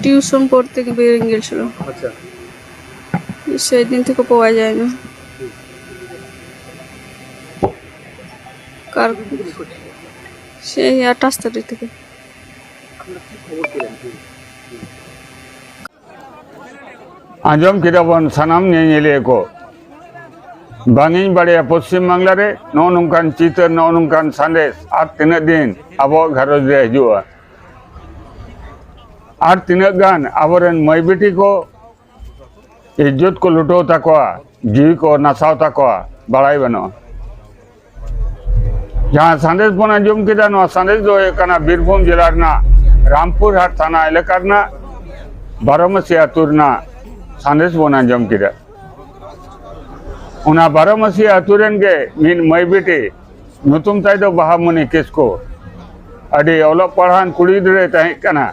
Tuition পড়তে বেরিয়ে গেছিল। আচ্ছা, সেই দিন থেকে পাওয়া যায় না। কার সেই 28 তারিখ থেকে। আপনারা কি খবর পেলেন? आजम किताबन सानाम नेले को बांगी बड़े पश्चिम बांग्ला रे नौनुकान चितर नौनुकान संदेश आर तीन दिन अब घरोज रे हजुआ आर तीन गान आवरन मई बेटी को इज्जत को लुटो तकवा जीवी को नसाव तकवा बड़ाई बनो जहाँ संदेश बना आजम किदा नो संदेश दो एकना बीरभूम जिला ना रामपुर हाट थाना एलाकार ना बारोमसिया तुरना संदेश बना जम किदा उना बारोमसी अतुरन के मिन मई बेटी नुतुम ताई दो बहामनी किसको अडी ओलो पढ़ान कुड़ी दरे तहे कना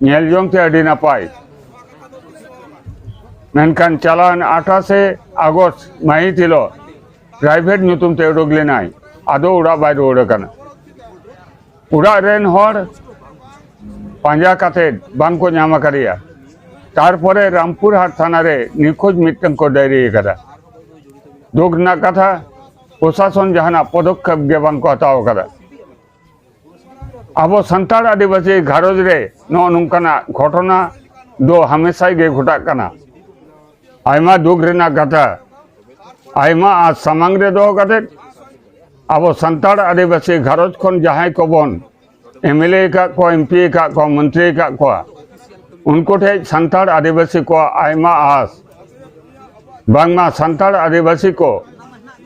नेल जोंग ते अडी नापाय मेनकान चालान 28 अगस्त मई थिलो प्राइवेट नुतुम ते उडोगले नाय आदो उड़ा बाय उड़ा कना उड़ा रेन हर पांजा काते बांको ᱧᱟᱢ करिया तारपरे रामपुर हाट थाना रे निखोज मिट्टन को डायरी करा दुखना कथा प्रशासन जहाना पदक्षेप गे बांग को हताव करा अब संताल आदिवासी घारोज रे नौनुकाना घटना दो हमेशा गे घटा कना आयमा दुख रेना कथा आयमा आज सामांग रे दो कते अब संताल आदिवासी घारोज खन जहाय को बन एमएलए का को एमपी का को मंत्री का को उनको ठे संताल आदिवासी को आयमा आस बांगमा संताल आदिवासी को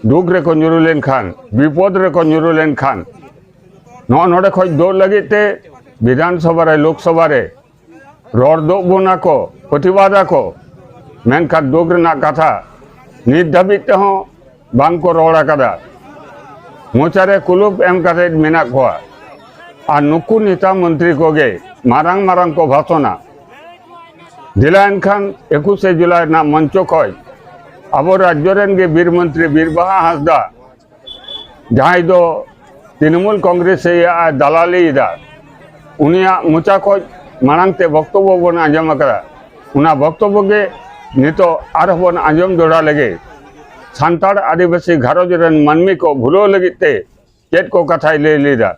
दुख रे को ᱧᱩᱨᱩ ᱞᱮᱱ खान विपद रे को ᱧᱩᱨᱩ ᱞᱮᱱ खान नो नोडे खोज दो लगी ते विधानसभा रे लोकसभा रे रोड दो बोना को प्रतिवादा को मेनका दुख रेना कथा नित धाबित ते हो बांग को रोड़ा कदा मोचारे कुलुप एम कते मेना को आ नुकु नेता मंत्री को गे मारांग मारांग को भाषणा दिलायन खान 21 जुलाई ना मंचो खय अब राज्यरेन के वीर मंत्री बीरबाहा हांसदा जहां दो तृणमूल कांग्रेस से दलाली दा उनिया मुचा खय मारांगते वक्तव्य बन आंजम करा उना वक्तव्य के नितो आर बन आंजम दोड़ा लगे संताल आदिवासी घारोज रेन मानमी को भूलो लगिते चेत को कथा ले लीदा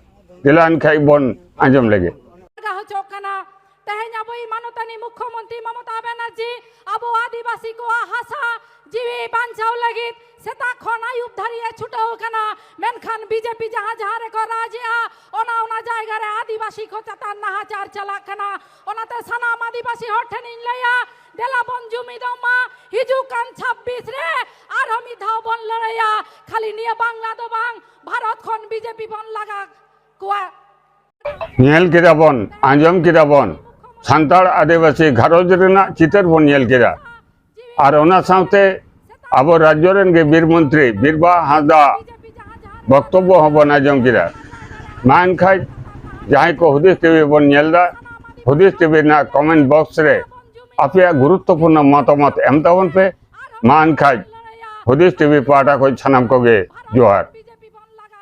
दिलायन खाई बन आंजम लगे मानतानी मुख्यमंत्री ममता बनर्जी अब आदिवासी को हासा जीवी बांचाव लगी सेता खन आयुब धरिए छुटो कना मेनखान बीजेपी जहां जहां रे को राजिया ओना ओना जायगा रे आदिवासी को चता नाहाचार चला कना ओनाते सनाम आदिवासी हठनिन लया देला बन जुमिदमा हिजु कान 26 रे आर हमी धाव बन लया खाली निया बांग्ला दो बांग भारत खन बीजेपी बन लगा कोआ नेल किदाबन आंजम किदाबन संताल आदिवासी घारोज रेना चितर बन नेल केदा और ओना साथे अब राज्य रेन के वीर मंत्री बीरबा हांसदा वक्तव्य हबन आंजम केदा मान खाय जहां को हुदिस टीवी बन नेलदा हुदिस टीवी ना कमेंट बॉक्स रे आपे गुरुत्वपूर्ण मतामत एम ताबन पे मान खाय हुदिस टीवी पाटा को छनाम को गे जोहार।